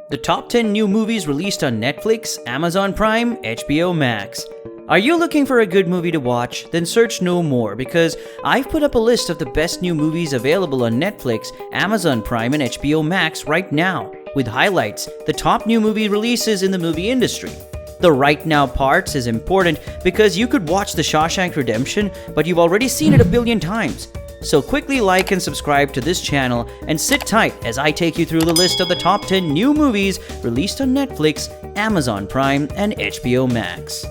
The top 10 new movies released on Netflix, Amazon Prime, HBO Max. Are you looking for a good movie to watch? Then search no more, because I've put up a list of the best new movies available on Netflix, Amazon Prime, and HBO Max right now, with highlights, the top new movie releases in the movie industry. The right now parts is important because you could watch The Shawshank Redemption, but you've already seen it a billion times. So quickly like and subscribe to this channel and sit tight as I take you through the list of the top 10 new movies released on Netflix, Amazon Prime, and HBO Max.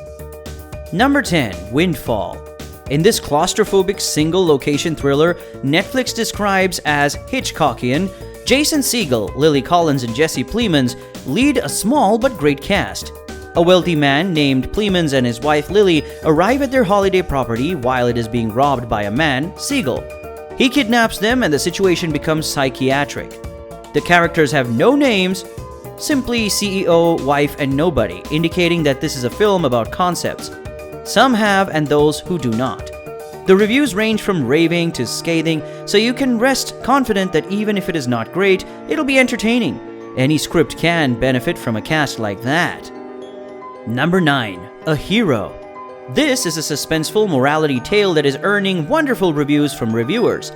Number 10. Windfall. In this claustrophobic single-location thriller, Netflix describes as Hitchcockian, Jason Segel, Lily Collins, and Jesse Plemons lead a small but great cast. A wealthy man named Plemons and his wife Lily arrive at their holiday property while it is being robbed by a man, Segel. He kidnaps them and the situation becomes psychiatric. The characters have no names, simply CEO, wife, and nobody, indicating that this is a film about concepts. Some have and those who do not. The reviews range from raving to scathing, so you can rest confident that even if it is not great, it'll be entertaining. Any script can benefit from a cast like that. Number 9. A Hero. This is a suspenseful morality tale that is earning wonderful reviews from reviewers.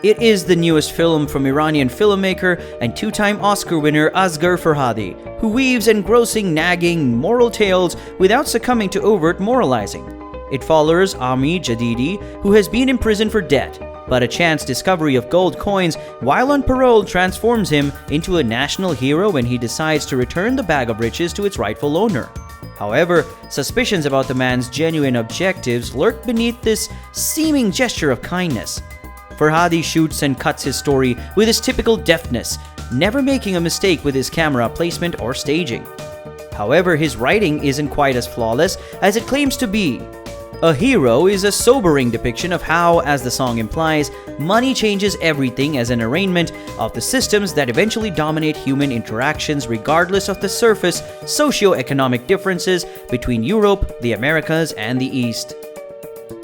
It is the newest film from Iranian filmmaker and two-time Oscar winner Asghar Farhadi, who weaves engrossing, nagging moral tales without succumbing to overt moralizing. It follows Ami Jadidi, who has been imprisoned for debt, but a chance discovery of gold coins while on parole transforms him into a national hero when he decides to return the bag of riches to its rightful owner. However, suspicions about the man's genuine objectives lurk beneath this seeming gesture of kindness. Farhadi shoots and cuts his story with his typical deftness, never making a mistake with his camera placement or staging. However, his writing isn't quite as flawless as it claims to be. A Hero is a sobering depiction of how, as the song implies, money changes everything as an arraignment of the systems that eventually dominate human interactions regardless of the surface socio-economic differences between Europe, the Americas, and the East.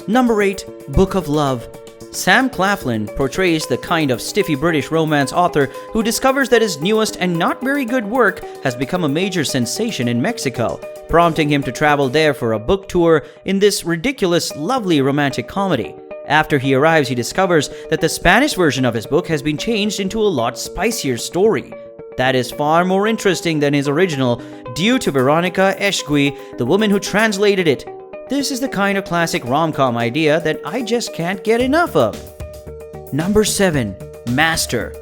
Number 8. Book of Love. Sam Claflin portrays the kind of stiffy British romance author who discovers that his newest and not very good work has become a major sensation in Mexico, prompting him to travel there for a book tour in this ridiculous, lovely romantic comedy. After he arrives, he discovers that the Spanish version of his book has been changed into a lot spicier story. That is far more interesting than his original, due to Veronica Eshgui, the woman who translated it. This is the kind of classic rom-com idea that I just can't get enough of. Number 7. Master.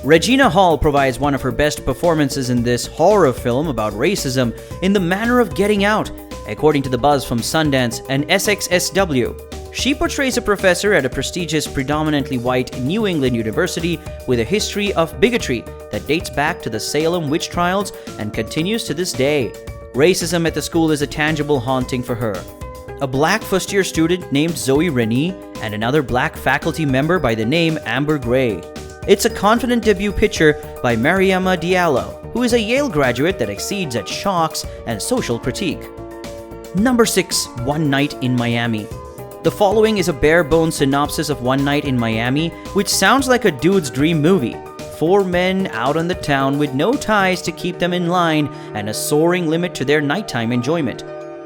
Regina Hall provides one of her best performances in this horror film about racism in The Manner of Getting Out, according to The Buzz from Sundance and SXSW. She portrays a professor at a prestigious, predominantly white New England university with a history of bigotry that dates back to the Salem witch trials and continues to this day. Racism at the school is a tangible haunting for her. A black first-year student named Zoe Rennie and another black faculty member by the name Amber Gray. It's a confident debut picture by Mariama Diallo, who is a Yale graduate that exceeds at shocks and social critique. Number 6. One Night in Miami. The following is a bare-bones synopsis of One Night in Miami, which sounds like a dude's dream movie. 4 men out on the town with no ties to keep them in line and a soaring limit to their nighttime enjoyment.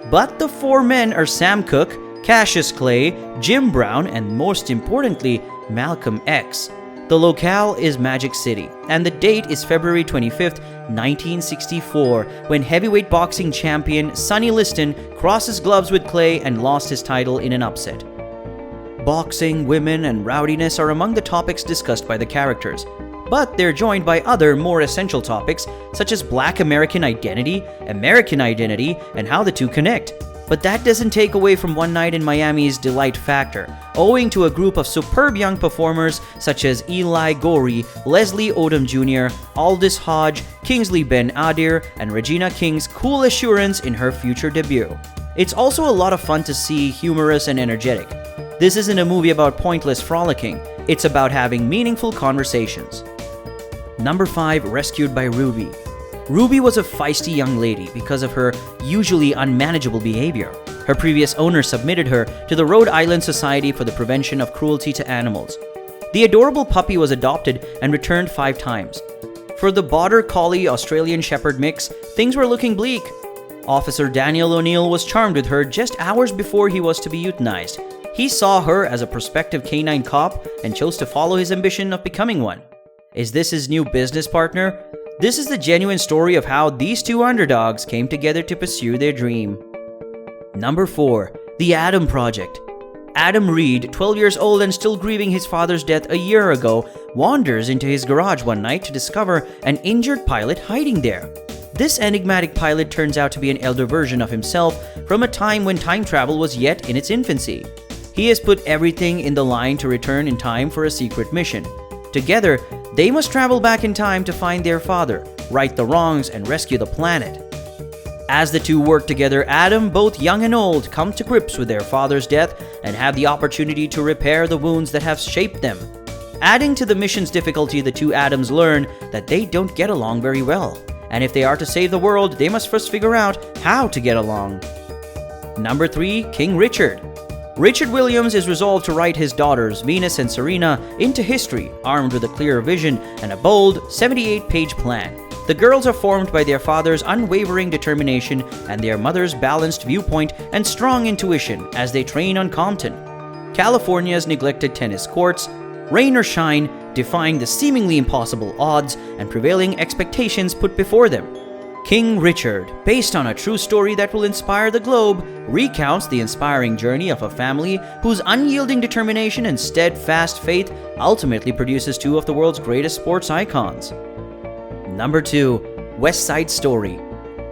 But the 4 men are Sam Cooke, Cassius Clay, Jim Brown, and most importantly, Malcolm X. The locale is Magic City, and the date is February 25th, 1964, when heavyweight boxing champion Sonny Liston crosses gloves with Clay and lost his title in an upset. Boxing, women, and rowdiness are among the topics discussed by the characters, but they're joined by other, more essential topics such as Black American identity, and how the two connect. But that doesn't take away from One Night in Miami's delight factor, owing to a group of superb young performers such as Eli Gorey, Leslie Odom Jr., Aldous Hodge, Kingsley Ben-Adir, and Regina King's cool assurance in her future debut. It's also a lot of fun to see, humorous and energetic. This isn't a movie about pointless frolicking, it's about having meaningful conversations. Number 5. Rescued by Ruby. Ruby was a feisty young lady because of her usually unmanageable behavior. Her previous owner submitted her to the Rhode Island Society for the Prevention of Cruelty to Animals. The adorable puppy was adopted and returned 5 times. For the Border Collie Australian Shepherd mix, things were looking bleak. Officer Daniel O'Neill was charmed with her just hours before he was to be euthanized. He saw her as a prospective canine cop and chose to follow his ambition of becoming one. Is this his new business partner? This is the genuine story of how these two underdogs came together to pursue their dream. Number 4. The Adam Project. Adam Reed, 12 years old and still grieving his father's death a year ago, wanders into his garage one night to discover an injured pilot hiding there. This enigmatic pilot turns out to be an elder version of himself from a time when time travel was yet in its infancy. He has put everything in the line to return in time for a secret mission. Together, they must travel back in time to find their father, right the wrongs, and rescue the planet. As the two work together, Adam, both young and old, come to grips with their father's death and have the opportunity to repair the wounds that have shaped them. Adding to the mission's difficulty, the two Adams learn that they don't get along very well, and if they are to save the world, they must first figure out how to get along. Number 3. King Richard. Richard Williams is resolved to write his daughters, Venus and Serena, into history, armed with a clear vision and a bold 78-page plan. The girls are formed by their father's unwavering determination and their mother's balanced viewpoint and strong intuition as they train on Compton, California's neglected tennis courts, rain or shine, defying the seemingly impossible odds and prevailing expectations put before them. King Richard, based on a true story that will inspire the globe, recounts the inspiring journey of a family whose unyielding determination and steadfast faith ultimately produces two of the world's greatest sports icons. Number 2. West Side Story.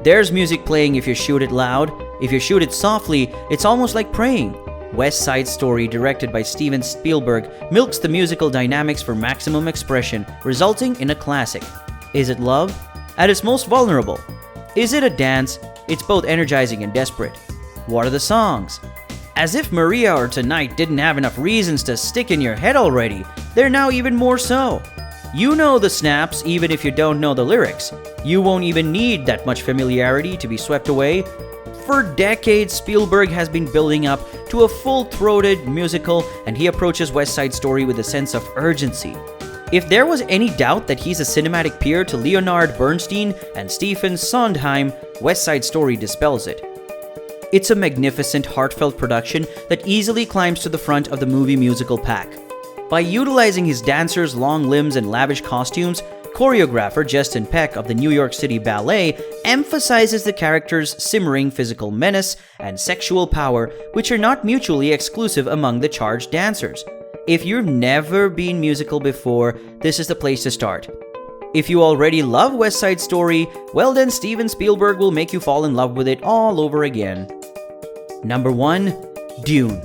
There's music playing if you shoot it loud. If you shoot it softly, it's almost like praying. West Side Story, directed by Steven Spielberg, milks the musical dynamics for maximum expression, resulting in a classic. Is it love? At its most vulnerable. Is it a dance? It's both energizing and desperate. What are the songs? As if Maria or Tonight didn't have enough reasons to stick in your head already, they're now even more so. You know the snaps even if you don't know the lyrics. You won't even need that much familiarity to be swept away. For decades, Spielberg has been building up to a full-throated musical, and he approaches West Side Story with a sense of urgency. If there was any doubt that he's a cinematic peer to Leonard Bernstein and Stephen Sondheim, West Side Story dispels it. It's a magnificent, heartfelt production that easily climbs to the front of the movie musical pack. By utilizing his dancers' long limbs and lavish costumes, choreographer Justin Peck of the New York City Ballet emphasizes the characters' simmering physical menace and sexual power, which are not mutually exclusive among the charged dancers. If you've never been musical before, this is the place to start. If you already love West Side Story, well then Steven Spielberg will make you fall in love with it all over again. Number 1. Dune.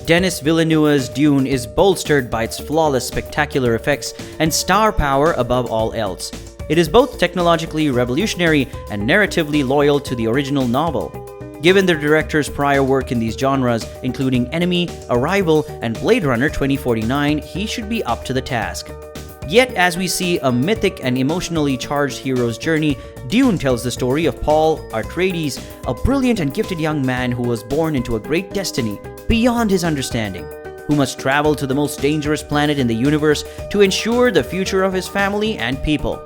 Denis Villeneuve's Dune is bolstered by its flawless spectacular effects and star power above all else. It is both technologically revolutionary and narratively loyal to the original novel. Given the director's prior work in these genres, including Enemy, Arrival, and Blade Runner 2049, he should be up to the task. Yet, as we see a mythic and emotionally charged hero's journey, Dune tells the story of Paul Atreides, a brilliant and gifted young man who was born into a great destiny beyond his understanding, who must travel to the most dangerous planet in the universe to ensure the future of his family and people.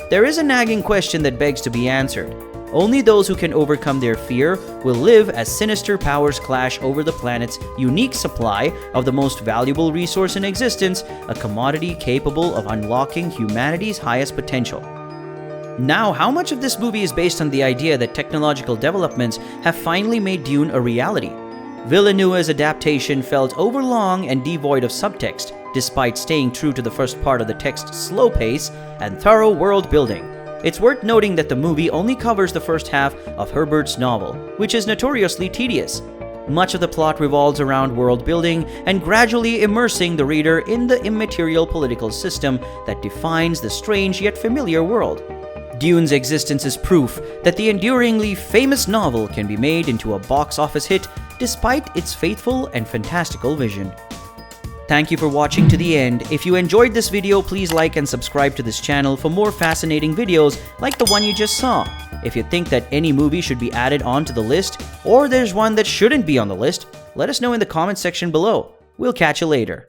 There is a nagging question that begs to be answered. Only those who can overcome their fear will live as sinister powers clash over the planet's unique supply of the most valuable resource in existence, a commodity capable of unlocking humanity's highest potential. Now, how much of this movie is based on the idea that technological developments have finally made Dune a reality? Villeneuve's adaptation felt overlong and devoid of subtext, despite staying true to the first part of the text's slow pace and thorough world building. It's worth noting that the movie only covers the first half of Herbert's novel, which is notoriously tedious. Much of the plot revolves around world building and gradually immersing the reader in the immaterial political system that defines the strange yet familiar world. Dune's existence is proof that the enduringly famous novel can be made into a box office hit despite its faithful and fantastical vision. Thank you for watching to the end. If you enjoyed this video, please like and subscribe to this channel for more fascinating videos like the one you just saw. If you think that any movie should be added onto the list, or there's one that shouldn't be on the list, let us know in the comment section below. We'll catch you later.